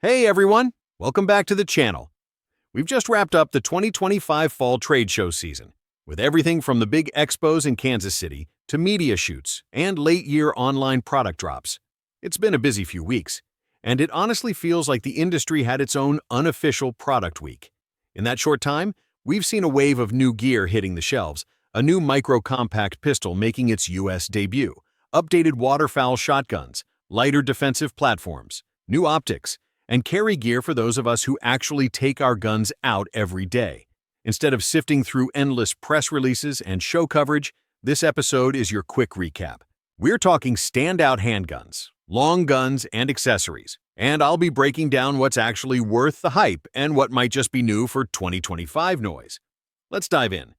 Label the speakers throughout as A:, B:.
A: Hey everyone, welcome back to the channel. We've just wrapped up the 2025 fall trade show season, with everything from the big expos in Kansas City to media shoots and late-year online product drops. It's been a busy few weeks, and it honestly feels like the industry had its own unofficial product week. In that short time, we've seen a wave of new gear hitting the shelves, a new micro-compact pistol making its US debut, updated waterfowl shotguns, lighter defensive platforms, new optics, and carry gear for those of us who actually take our guns out every day. Instead of sifting through endless press releases and show coverage, this episode is your quick recap. We're talking standout handguns, long guns, and accessories, and I'll be breaking down what's actually worth the hype and what might just be new for 2025 noise. Let's dive in.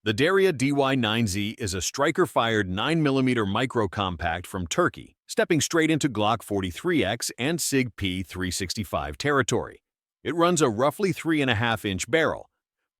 A: The Derya DY9Z is a striker-fired 9mm micro-compact from Turkey, stepping straight into Glock 43X and SIG P365 territory. It runs a roughly 3.5-inch barrel,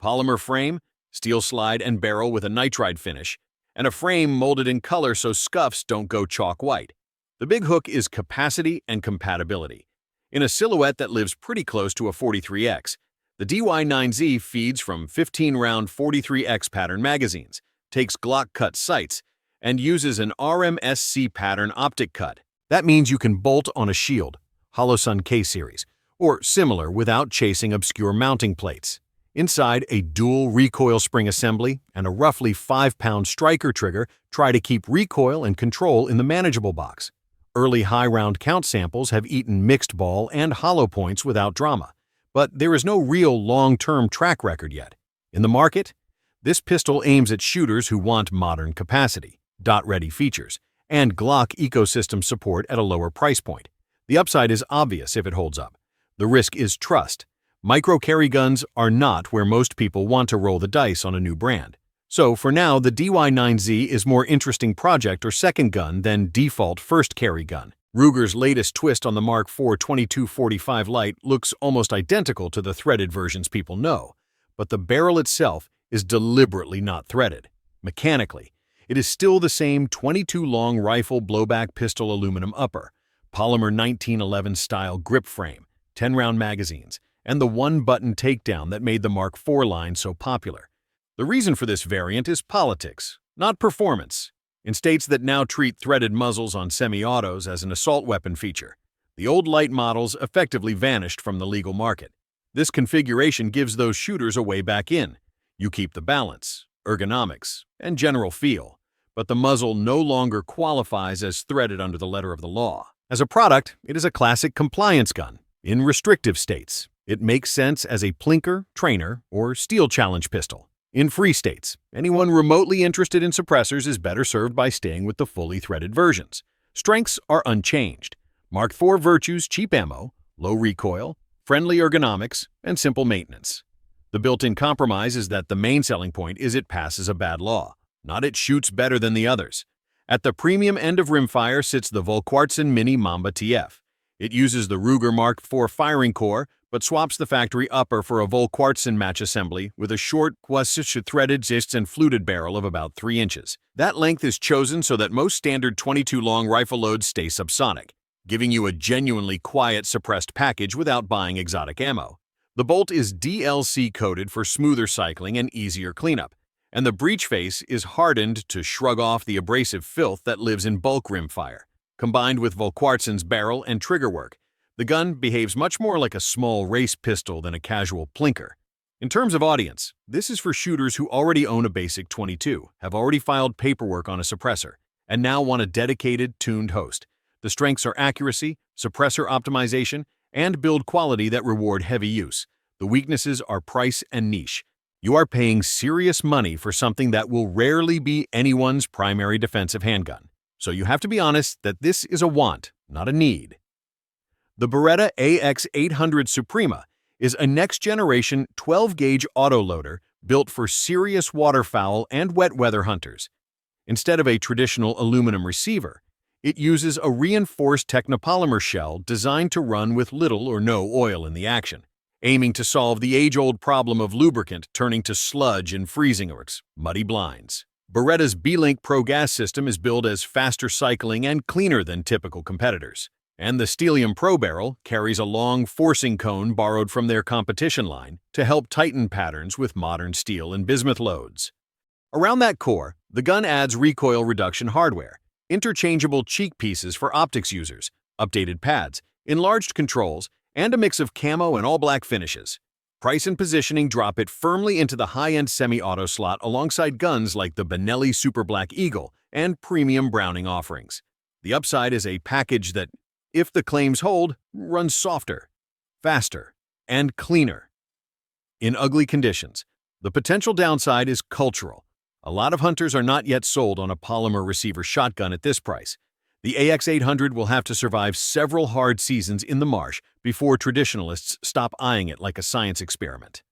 A: polymer frame, steel slide and barrel with a nitride finish, and a frame molded in color so scuffs don't go chalk white. The big hook is capacity and compatibility. In a silhouette that lives pretty close to a 43X, the DY9Z feeds from 15-round 43X pattern magazines, takes Glock-cut sights, and uses an RMSC pattern optic cut. That means you can bolt on a shield, Holosun K-series, or similar without chasing obscure mounting plates. Inside, a dual recoil spring assembly and a roughly 5-pound striker trigger try to keep recoil and control in the manageable box. Early high-round count samples have eaten mixed ball and hollow points without drama. But there is no real long-term track record yet. In the market, this pistol aims at shooters who want modern capacity, dot-ready features, and Glock ecosystem support at a lower price point. The upside is obvious if it holds up. The risk is trust. Micro-carry guns are not where most people want to roll the dice on a new brand. So for now, the DY9Z is more interesting project or second gun than default first carry gun. Ruger's latest twist on the Mark IV 2245 Light looks almost identical to the threaded versions people know, but the barrel itself is deliberately not threaded. Mechanically, it is still the same 22-long rifle blowback pistol aluminum upper, polymer 1911 style grip frame, 10-round magazines, and the one-button takedown that made the Mark IV line so popular. The reason for this variant is politics, not performance. In states that now treat threaded muzzles on semi-autos as an assault weapon feature, the old light models effectively vanished from the legal market. This configuration gives those shooters a way back in. You keep the balance, ergonomics, and general feel, but the muzzle no longer qualifies as threaded under the letter of the law. As a product, it is a classic compliance gun. In restrictive states, it makes sense as a plinker, trainer, or steel challenge pistol. In free states, anyone remotely interested in suppressors is better served by staying with the fully threaded versions. Strengths are unchanged. Mark IV virtues: cheap ammo, low recoil, friendly ergonomics, and simple maintenance. The built-in compromise is that the main selling point is it passes a bad law, not it shoots better than the others. At the premium end of rimfire sits the Volquartsen Mini Mamba TF. It uses the Ruger Mark IV firing core, but swaps the factory upper for a Volquartsen match assembly with a short, threaded zists and fluted barrel of about 3 inches. That length is chosen so that most standard 22-long rifle loads stay subsonic, giving you a genuinely quiet, suppressed package without buying exotic ammo. The bolt is DLC-coated for smoother cycling and easier cleanup, and the breech face is hardened to shrug off the abrasive filth that lives in bulk rimfire. Combined with Volquartsen's barrel and trigger work, the gun behaves much more like a small race pistol than a casual plinker. In terms of audience, this is for shooters who already own a basic 22, have already filed paperwork on a suppressor, and now want a dedicated, tuned host. The strengths are accuracy, suppressor optimization, and build quality that reward heavy use. The weaknesses are price and niche. You are paying serious money for something that will rarely be anyone's primary defensive handgun. So you have to be honest that this is a want, not a need. The Beretta AX800 Suprema is a next-generation 12-gauge autoloader built for serious waterfowl and wet weather hunters. Instead of a traditional aluminum receiver, it uses a reinforced technopolymer shell designed to run with little or no oil in the action, aiming to solve the age-old problem of lubricant turning to sludge in freezing or muddy blinds. Beretta's B-Link Pro gas system is billed as faster cycling and cleaner than typical competitors. And the Stelium Pro barrel carries a long forcing cone borrowed from their competition line to help tighten patterns with modern steel and bismuth loads. Around that core, the gun adds recoil reduction hardware, interchangeable cheek pieces for optics users, updated pads, enlarged controls, and a mix of camo and all-black finishes. Price and positioning drop it firmly into the high-end semi-auto slot alongside guns like the Benelli Super Black Eagle and premium Browning offerings. The upside is a package that, if the claims hold, runs softer, faster, and cleaner. In ugly conditions, the potential downside is cultural. A lot of hunters are not yet sold on a polymer receiver shotgun at this price. The AX800 will have to survive several hard seasons in the marsh before traditionalists stop eyeing it like a science experiment.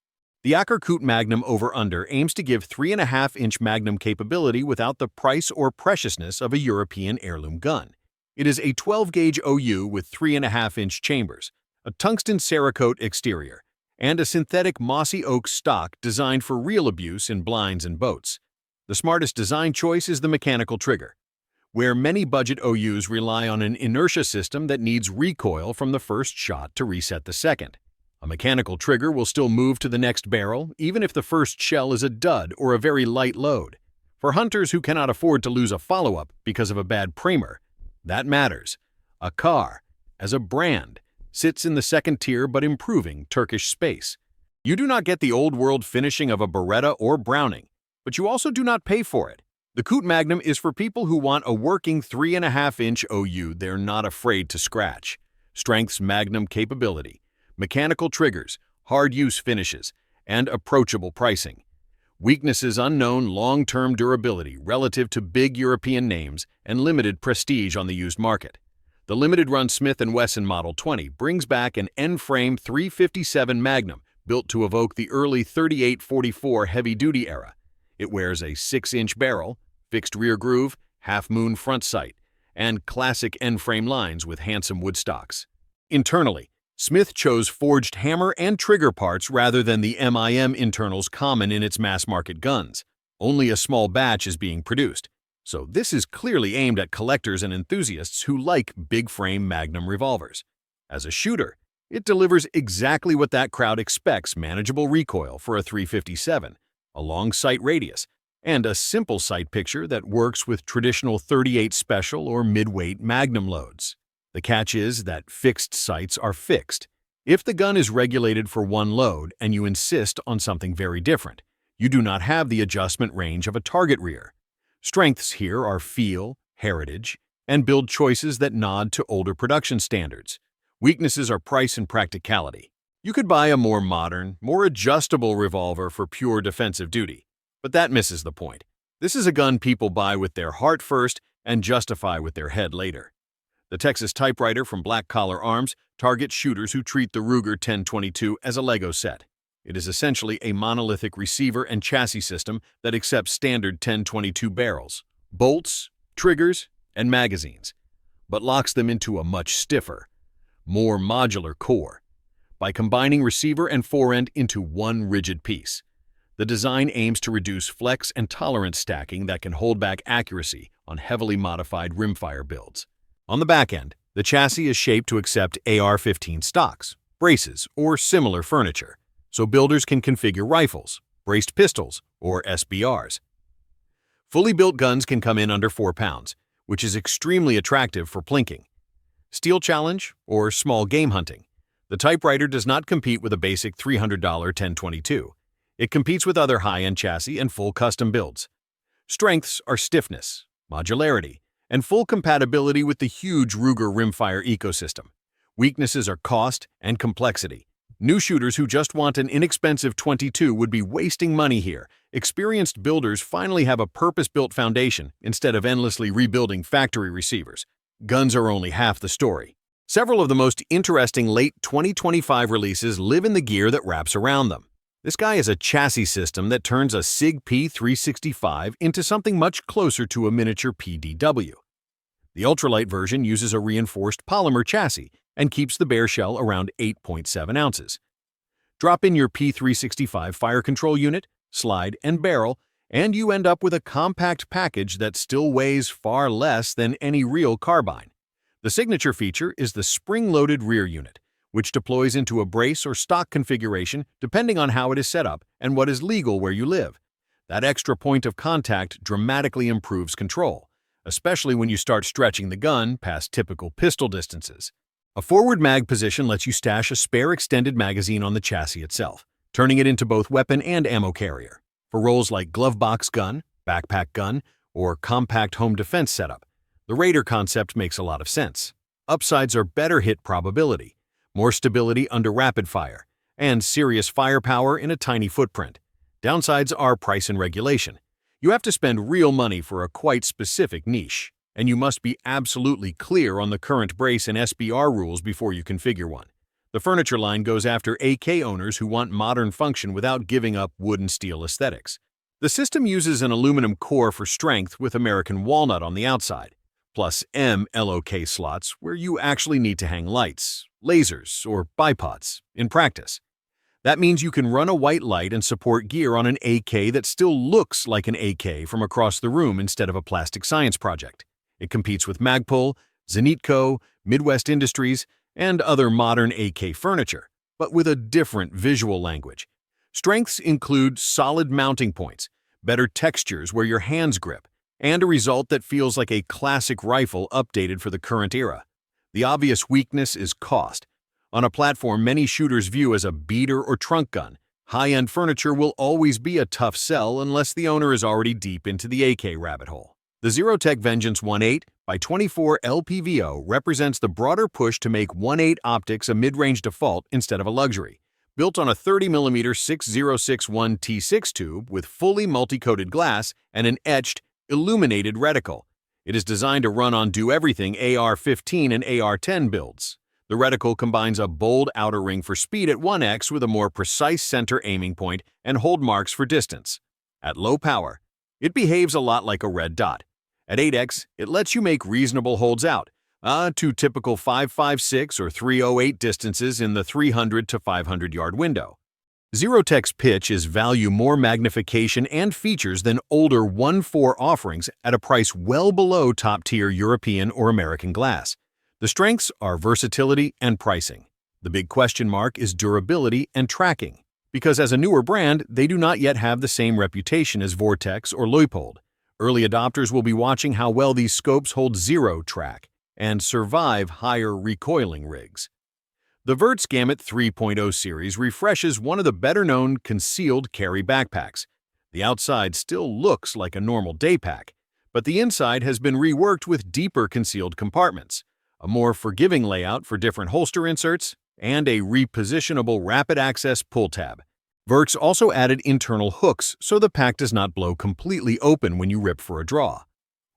A: The Akkerkut Magnum over-under aims to give 3.5-inch Magnum capability without the price or preciousness of a European heirloom gun. It is a 12-gauge OU with 3.5-inch chambers, a tungsten Cerakote exterior, and a synthetic mossy oak stock designed for real abuse in blinds and boats. The smartest design choice is the mechanical trigger, where many budget OUs rely on an inertia system that needs recoil from the first shot to reset the second. A mechanical trigger will still move to the next barrel, even if the first shell is a dud or a very light load. For hunters who cannot afford to lose a follow-up because of a bad primer, that matters. A car, as a brand, sits in the second tier but improving Turkish space. You do not get the old-world finishing of a Beretta or Browning, but you also do not pay for it. The Kut Magnum is for people who want a working 3.5-inch OU they're not afraid to scratch. Strength's Magnum capability, mechanical triggers, hard-use finishes, and approachable pricing. Weaknesses unknown long-term durability relative to big European names and limited prestige on the used market. The limited-run Smith & Wesson Model 20 brings back an N-frame 357 Magnum built to evoke the early 38-44 heavy-duty era. It wears a 6-inch barrel, fixed rear groove, half-moon front sight, and classic N-frame lines with handsome wood stocks. Internally, Smith chose forged hammer and trigger parts rather than the MIM internals common in its mass-market guns. Only a small batch is being produced, so this is clearly aimed at collectors and enthusiasts who like big-frame Magnum revolvers. As a shooter, it delivers exactly what that crowd expects: manageable recoil for a 357, a long sight radius, and a simple sight picture that works with traditional 38 special or mid-weight Magnum loads. The catch is that fixed sights are fixed. If the gun is regulated for one load and you insist on something very different, you do not have the adjustment range of a target rear. Strengths here are feel, heritage, and build choices that nod to older production standards. Weaknesses are price and practicality. You could buy a more modern, more adjustable revolver for pure defensive duty, but that misses the point. This is a gun people buy with their heart first and justify with their head later. The Texas typewriter from Black Collar Arms targets shooters who treat the Ruger 1022 as a Lego set. It is essentially a monolithic receiver and chassis system that accepts standard 1022 barrels, bolts, triggers, and magazines, but locks them into a much stiffer, more modular core. By combining receiver and forend into one rigid piece, the design aims to reduce flex and tolerance stacking that can hold back accuracy on heavily modified rimfire builds. On the back end, the chassis is shaped to accept AR-15 stocks, braces, or similar furniture, so builders can configure rifles, braced pistols, or SBRs. Fully built guns can come in under 4 pounds, which is extremely attractive for plinking, steel challenge, or small game hunting. The typewriter does not compete with a basic $300 1022. It competes with other high-end chassis and full custom builds. Strengths are stiffness, modularity, and full compatibility with the huge Ruger rimfire ecosystem. Weaknesses are cost and complexity. New shooters who just want an inexpensive 22 would be wasting money here. Experienced builders finally have a purpose-built foundation instead of endlessly rebuilding factory receivers. Guns are only half the story. Several of the most interesting late 2025 releases live in the gear that wraps around them. This guy is a chassis system that turns a SIG P365 into something much closer to a miniature PDW. The ultralight version uses a reinforced polymer chassis and keeps the bare shell around 8.7 ounces. Drop in your P365 fire control unit, slide, and barrel, and you end up with a compact package that still weighs far less than any real carbine. The signature feature is the spring-loaded rear unit, which deploys into a brace or stock configuration depending on how it is set up and what is legal where you live. That extra point of contact dramatically improves control, especially when you start stretching the gun past typical pistol distances. A forward mag position lets you stash a spare extended magazine on the chassis itself, turning it into both weapon and ammo carrier. For roles like glove box gun, backpack gun, or compact home defense setup, the Raider concept makes a lot of sense. Upsides are better hit probability, more stability under rapid fire, and serious firepower in a tiny footprint. Downsides are price and regulation. You have to spend real money for a quite specific niche, and you must be absolutely clear on the current brace and SBR rules before you configure one. The furniture line goes after AK owners who want modern function without giving up wood and steel aesthetics. The system uses an aluminum core for strength with American walnut on the outside, plus M LOK slots where you actually need to hang lights, lasers, or bipods in practice. That means you can run a white light and support gear on an AK that still looks like an AK from across the room instead of a plastic science project. It competes with Magpul, Zenitco, Midwest Industries, and other modern AK furniture, but with a different visual language. Strengths include solid mounting points, better textures where your hands grip, and a result that feels like a classic rifle updated for the current era. The obvious weakness is cost. On a platform many shooters view as a beater or trunk gun, high-end furniture will always be a tough sell unless the owner is already deep into the AK rabbit hole. The Zerotech Vengeance 1.8x24 LPVO represents the broader push to make 1.8 optics a mid-range default instead of a luxury. Built on a 30mm 6061 T6 tube with fully multi-coated glass and an etched, illuminated reticle, it is designed to run on do-everything AR-15 and AR-10 builds. The reticle combines a bold outer ring for speed at 1x with a more precise center aiming point and hold marks for distance. At low power, it behaves a lot like a red dot. At 8x, it lets you make reasonable holds out, to typical 5.56 or 3.08 distances in the 300 to 500 yard window. Zerotech's pitch is value more magnification and features than older 1.4 offerings at a price well below top-tier European or American glass. The strengths are versatility and pricing. The big question mark is durability and tracking, because as a newer brand, they do not yet have the same reputation as Vortex or Leupold. Early adopters will be watching how well these scopes hold zero track and survive higher recoiling rigs. The Vert's Gamut 3.0 series refreshes one of the better-known concealed carry backpacks. The outside still looks like a normal day pack, but the inside has been reworked with deeper concealed compartments, a more forgiving layout for different holster inserts, and a repositionable rapid access pull tab. Vert's also added internal hooks so the pack does not blow completely open when you rip for a draw.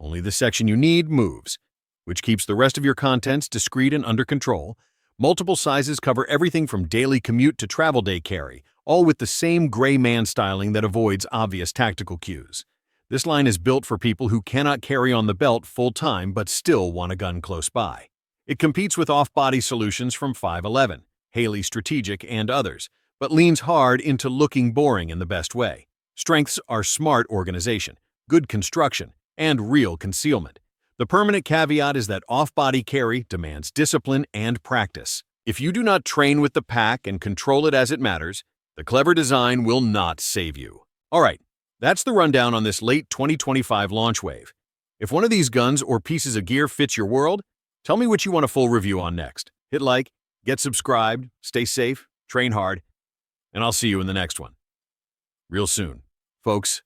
A: Only the section you need moves, which keeps the rest of your contents discreet and under control. Multiple sizes cover everything from daily commute to travel day carry, all with the same gray man styling that avoids obvious tactical cues. This line is built for people who cannot carry on the belt full-time but still want a gun close by. It competes with off-body solutions from 511, Haley Strategic, and others, but leans hard into looking boring in the best way. Strengths are smart organization, good construction, and real concealment. The permanent caveat is that off-body carry demands discipline and practice. If you do not train with the pack and control it as it matters, the clever design will not save you. All right, that's the rundown on this late 2025 launch wave. If one of these guns or pieces of gear fits your world, tell me what you want a full review on next. Hit like, get subscribed, stay safe, train hard, and I'll see you in the next one. Real soon. Folks,